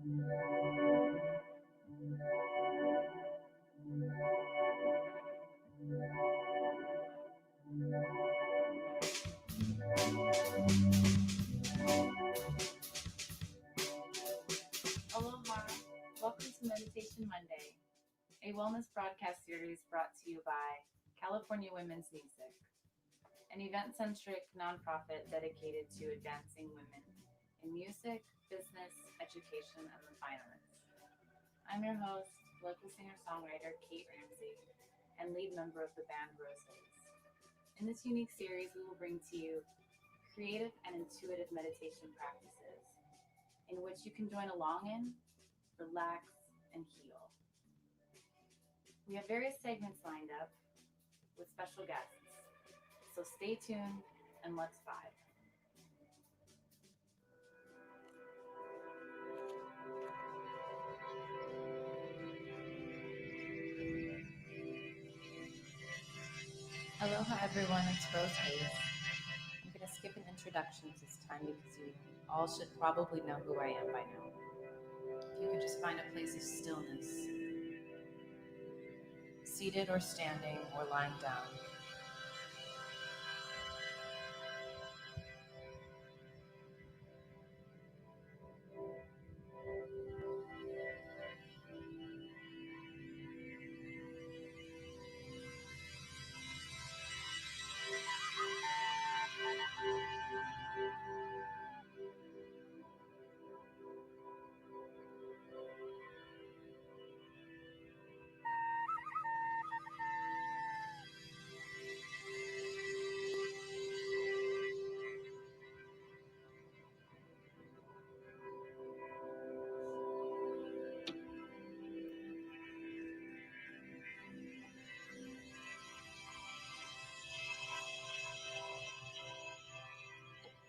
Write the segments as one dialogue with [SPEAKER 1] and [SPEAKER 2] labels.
[SPEAKER 1] Aloha, welcome to Meditation Monday, a wellness broadcast series brought to you by California Women's Music, an event-centric nonprofit dedicated to advancing women in music, business, education, and the fine arts. I'm your host, local singer-songwriter Kate Ramsey, and lead member of the band Rose Haze. In this unique series, we will bring to you creative and intuitive meditation practices in which you can join along in, relax, and heal. We have various segments lined up with special guests, so stay tuned and let's vibe. Aloha everyone, it's Rose Haze. I'm going to skip an introduction this time because you all should probably know who I am by now. If you could just find a place of stillness, seated or standing or lying down.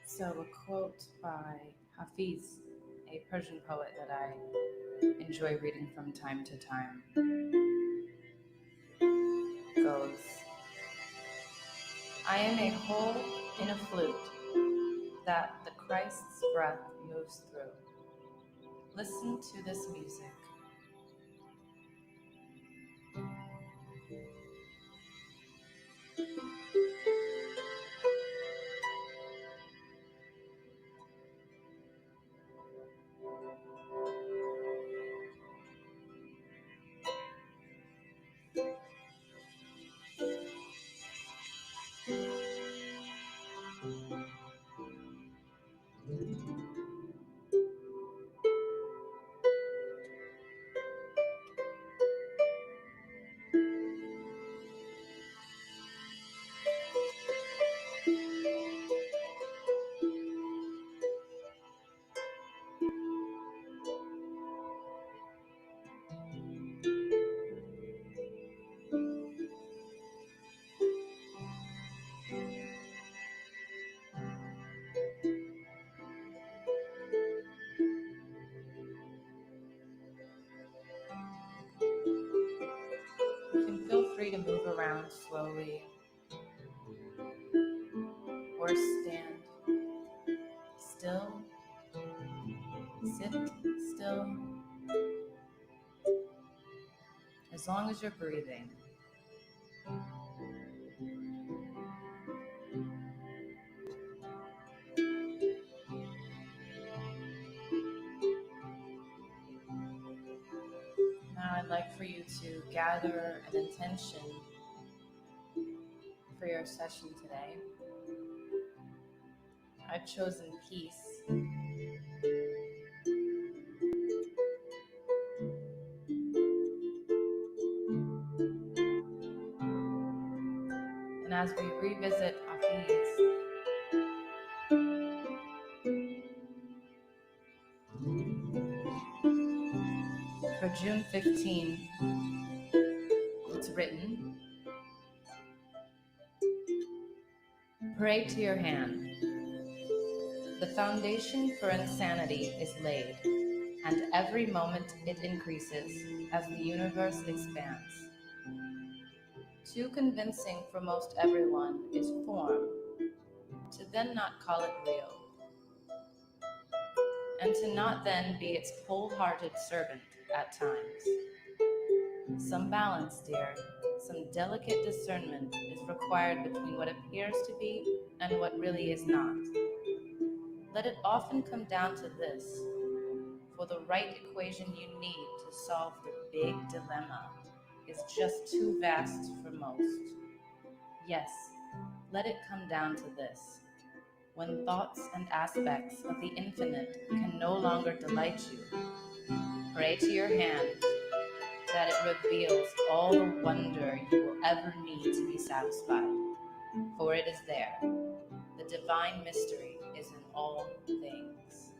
[SPEAKER 1] So a quote by Hafiz, a Persian poet that I enjoy reading from time to time, goes, I am a hole in a flute that the Christ's breath moves through. Listen to this music. You can feel free to move around slowly or stand still, sit still, as long as you're breathing. Now I'd like for you to gather an intention for your session today. I've chosen peace. And as we revisit Hafiz, for June 15, it's written, pray to your hand. The foundation for insanity is laid, and every moment it increases as the universe expands. Too convincing for most everyone is form, to then not call it real. and to not then be its wholehearted servant at times. Some balance, dear, some delicate discernment is required between what appears to be and what really is not. Let it often come down to this, for the right equation you need to solve the big dilemma is just too vast for most. Yes, let it come down to this. When thoughts and aspects of the infinite can no longer delight you, pray to your hand that it reveals all the wonder you will ever need to be satisfied, for it is there. The divine mystery is in all things.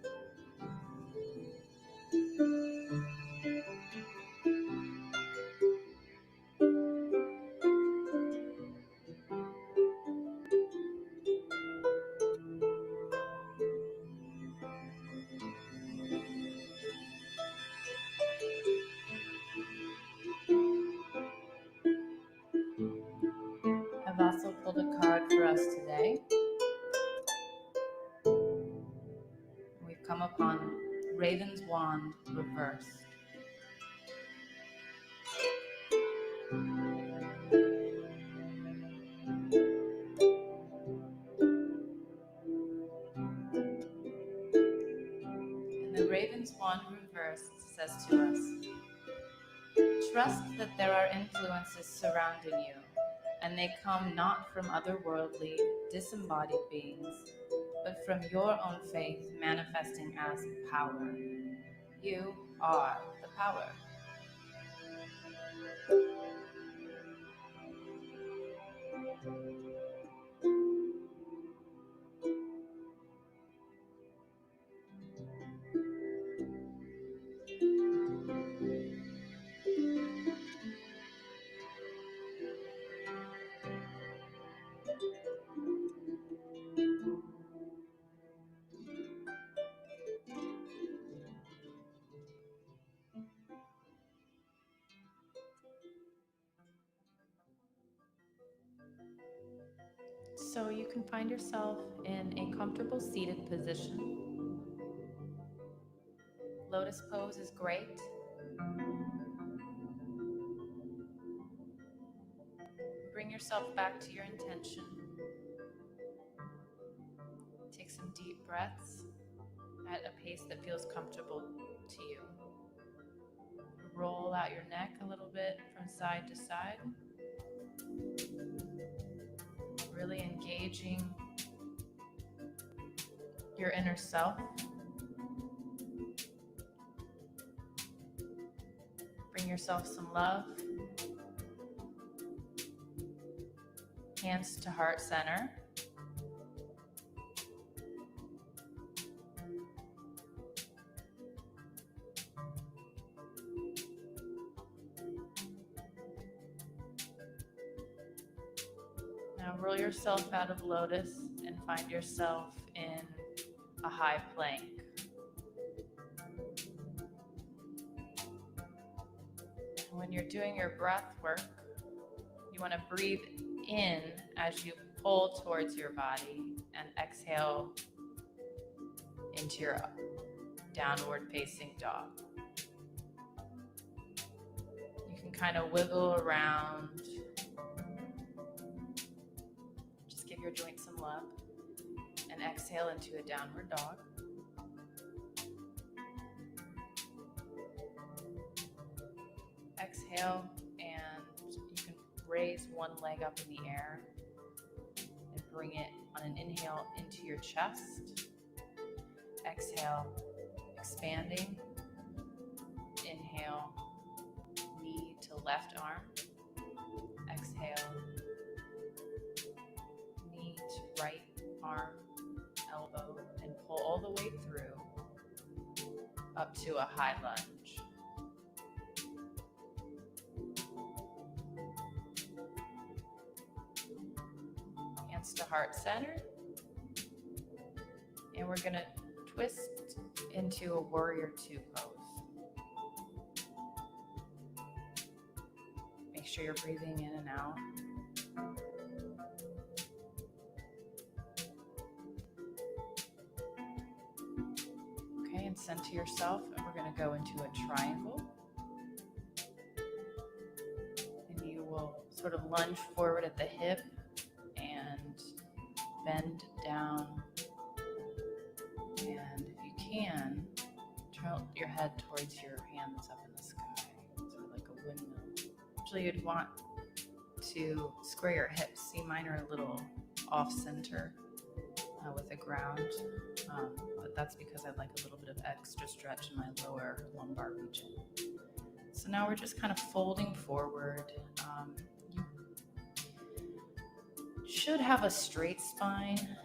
[SPEAKER 1] I've also pulled a card for us today. We've come upon Raven's Wand reversed. And the Raven's Wand reversed says to us, trust that there are influences surrounding you, and they come not from otherworldly, disembodied beings, but from your own faith manifesting as power. You are the power. So you can find yourself in a comfortable seated position. Lotus pose is great. Bring yourself back to your intention. Take some deep breaths at a pace that feels comfortable to you. Roll out your neck a little bit from side to side. Really engaging your inner self. Bring yourself some love. Hands to heart center. Now roll yourself out of lotus and find yourself in a high plank. When you're doing your breath work, you want to breathe in as you pull towards your body and exhale into your downward facing dog. You can kind of wiggle around. Just give your joints some love and exhale into a downward dog. Exhale, and you can raise one leg up in the air and bring it on an inhale into your chest. Exhale, expanding. Inhale, knee to left arm. Exhale, knee to right arm, elbow, and pull all the way through up to a high lunge. Hands to heart center. And we're going to twist into a warrior two pose. Make sure you're breathing in and out. Okay, and center yourself, and we're going to go into a triangle. And you will sort of lunge forward at the hip and bend down. And if you can, tilt your head towards your hands up in the sky, sort of like a windmill. Usually you'd want to square your hips. See, mine are a little off center with the ground, but that's because I like a little bit of extra stretch in my lower lumbar region. So now we're just kind of folding forward. You should have a straight spine,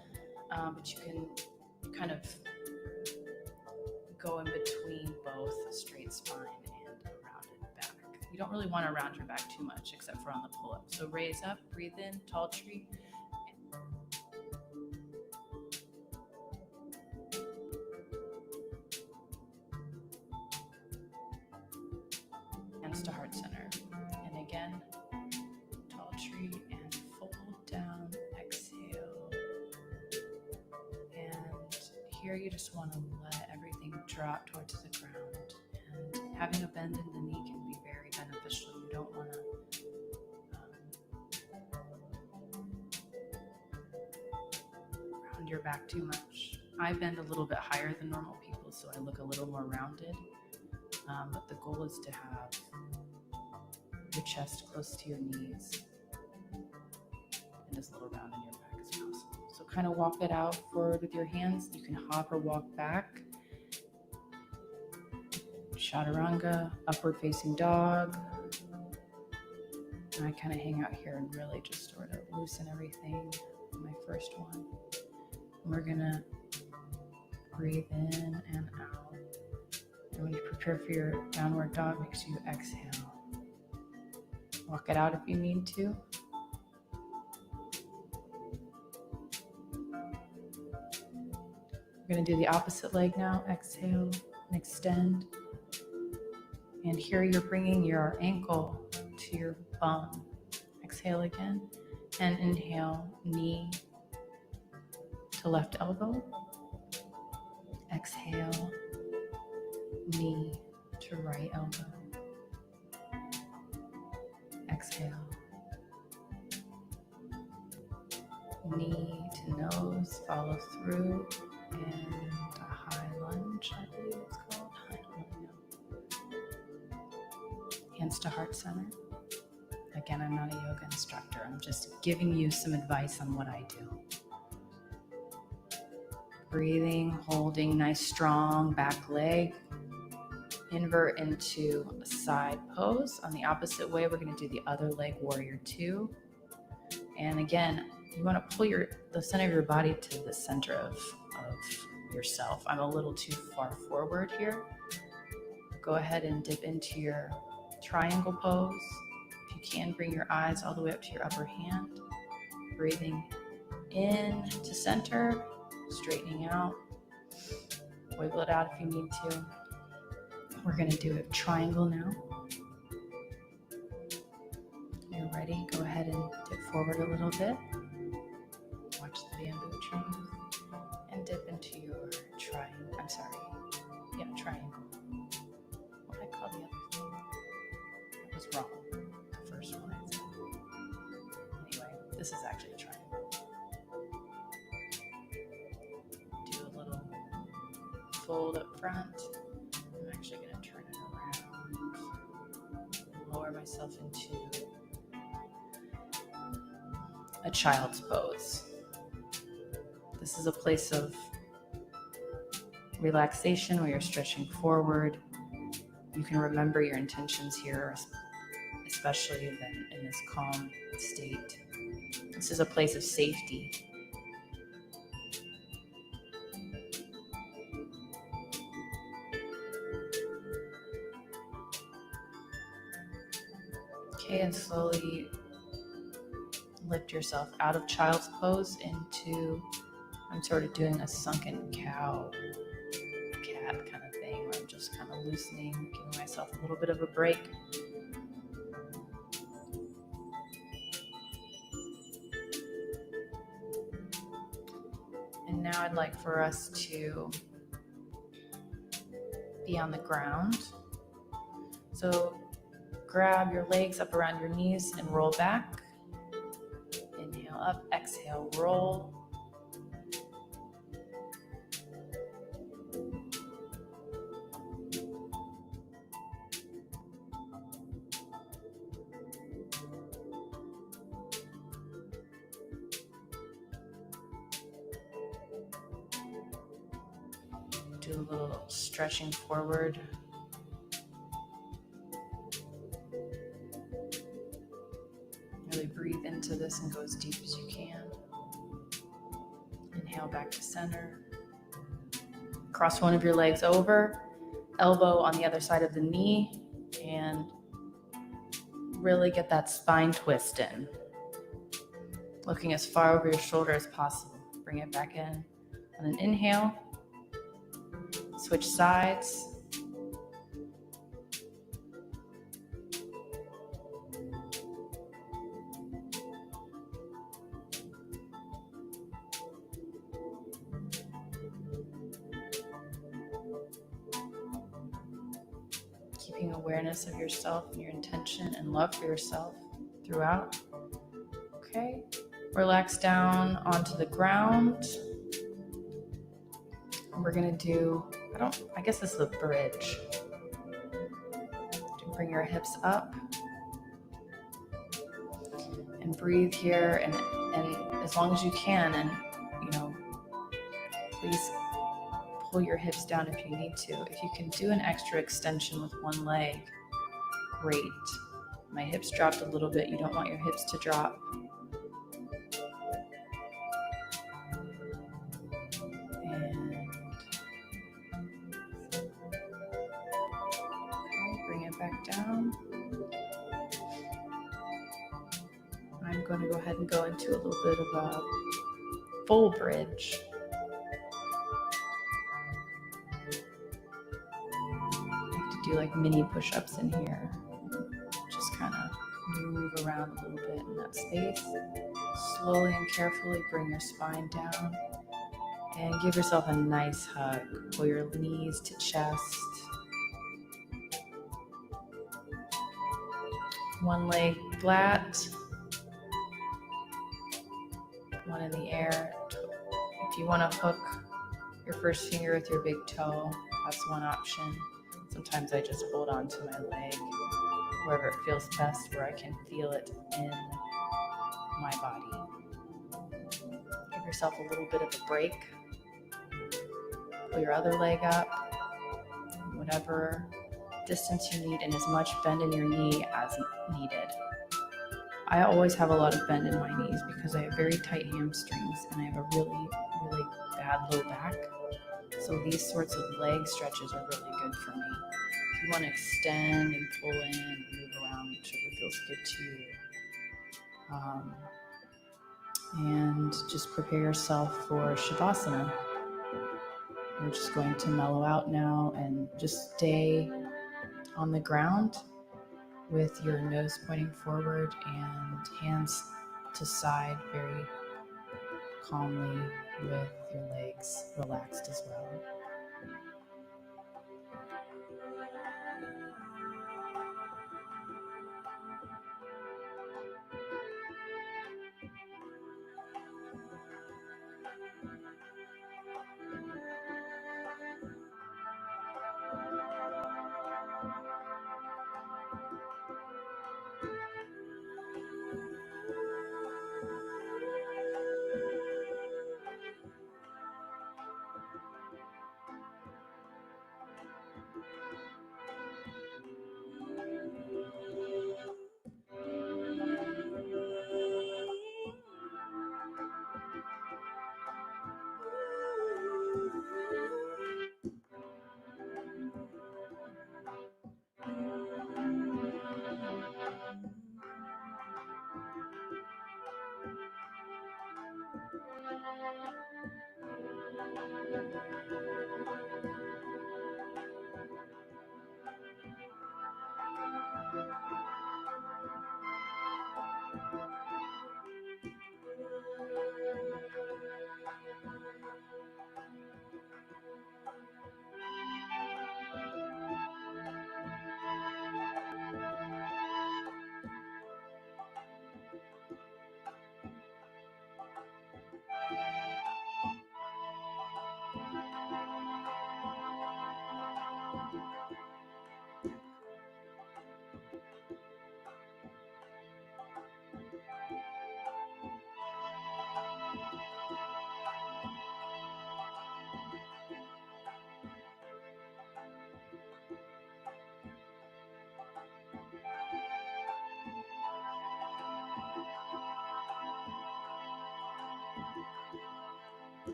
[SPEAKER 1] but you can kind of go in between both a straight spine and a rounded back. You don't really want to round your back too much except for on the pull-up. So raise up, breathe in, tall tree. Hands to heart center. And again, tall tree and fold down, exhale. And here you just want to let everything drop towards the ground. And having a bend in the knee can be very beneficial. You don't want to round your back too much. I bend a little bit higher than normal people, so I look a little more rounded. But the goal is to have your chest close to your knees and as little round in your back as possible. So kind of walk it out forward with your hands. You can hop or walk back. Chaturanga, upward facing dog. And I kind of hang out here and really just sort of loosen everything. My first one. And we're gonna breathe in and out. And when you prepare for your downward dog, make sure you exhale. Walk it out if you need to. We're going to do the opposite leg now. Exhale and extend. And here you're bringing your ankle to your bum. Exhale again. And inhale, knee to left elbow. Exhale, knee to right elbow. Exhale. Knee to nose, follow through, and a high lunge, I believe it's called. I don't really know. Hands to heart center. Again, I'm not a yoga instructor. I'm just giving you some advice on what I do. Breathing, holding, nice strong back leg. Invert into a side pose. On the opposite way, we're going to do the other leg, warrior two. And again, you want to pull the center of your body to the center of yourself. I'm a little too far forward here. Go ahead and dip into your triangle pose. If you can, bring your eyes all the way up to your upper hand. Breathing in to center, straightening out. Wiggle it out if you need to. We're going to do a triangle now. When you're ready, go ahead and dip forward a little bit. Watch the bamboo train. And dip into your triangle. Triangle. What did I call the other thing? It was wrong. The first one I said. Anyway, this is actually a triangle. Do a little fold up front. I'm actually going to turn it around, lower myself into a child's pose. This is a place of relaxation where you're stretching forward. You can remember your intentions here, especially in this calm state. This is a place of safety. Okay, and slowly lift yourself out of child's pose into, I'm sort of doing a sunken cow, cat kind of thing, where I'm just kind of loosening, giving myself a little bit of a break. And now I'd like for us to be on the ground. So grab your legs up around your knees and roll back. Inhale up, exhale, roll. Do a little stretching forward. Really breathe into this and go as deep as you can. Inhale back to center. Cross one of your legs over, elbow on the other side of the knee, and really get that spine twist in. Looking as far over your shoulder as possible. Bring it back in. On an inhale, switch sides. Keeping awareness of yourself and your intention and love for yourself throughout. Okay, relax down onto the ground. We're gonna do, I guess this is a bridge. Bring your hips up and breathe here, and as long as you can, and please pull your hips down if you need to. If you can do an extra extension with one leg, great. My hips dropped a little bit. You don't want your hips to drop. Bring it back down. I'm going to go ahead and go into a little bit of a full bridge. I have to do like mini push-ups in here. Just kind of move around a little bit in that space. Slowly and carefully bring your spine down and give yourself a nice hug. Pull your knees to chest. One leg flat, one in the air. If you want to hook your first finger with your big toe, that's one option. Sometimes I just hold on to my leg, wherever it feels best, where I can feel it in my body. Give yourself a little bit of a break. Pull your other leg up, whatever distance you need, and as much bend in your knee as needed. I always have a lot of bend in my knees because I have very tight hamstrings and I have a really, really bad low back. So these sorts of leg stretches are really good for me. If you want to extend and pull in and move around, whichever feels good to you. And just prepare yourself for Shavasana. We're just going to mellow out now and just stay on the ground with your nose pointing forward and hands to side very calmly with your legs relaxed as well.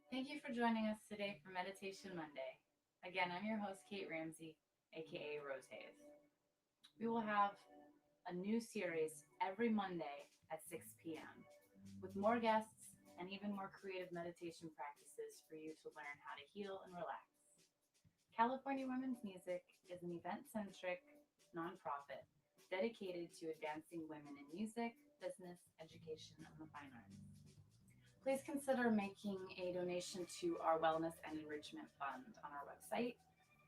[SPEAKER 1] Thank you for joining us today for Meditation Monday. Again, I'm your host, Kate Ramsey, A.K.A Rose Haze. We will have a new series every Monday at 6 p.m. with more guests and even more creative meditation practices for you to learn how to heal and relax. California Women's Music is an event-centric nonprofit dedicated to advancing women in music, business, education, and the fine arts. Please consider making a donation to our Wellness and Enrichment Fund on our website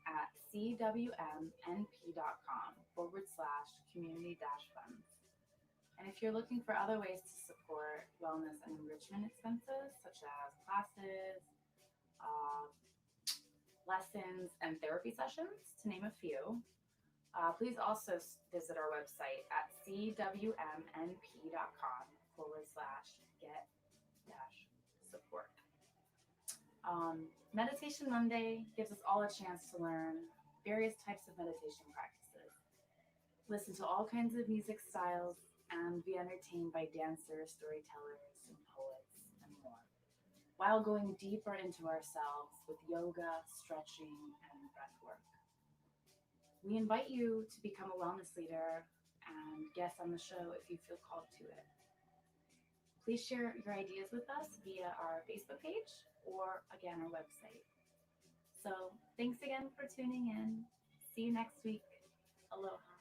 [SPEAKER 1] at cwmnp.com/community-funds. And if you're looking for other ways to support wellness and enrichment expenses, such as classes, lessons, and therapy sessions, to name a few, please also visit our website at cwmnp.com/get-support. Meditation Monday gives us all a chance to learn various types of meditation practices, listen to all kinds of music styles, and be entertained by dancers, storytellers, and poets, and more, while going deeper into ourselves with yoga, stretching, and breathwork. We invite you to become a wellness leader and guest on the show if you feel called to it. Please share your ideas with us via our Facebook page or, again, our website. So thanks again for tuning in. See you next week. Aloha.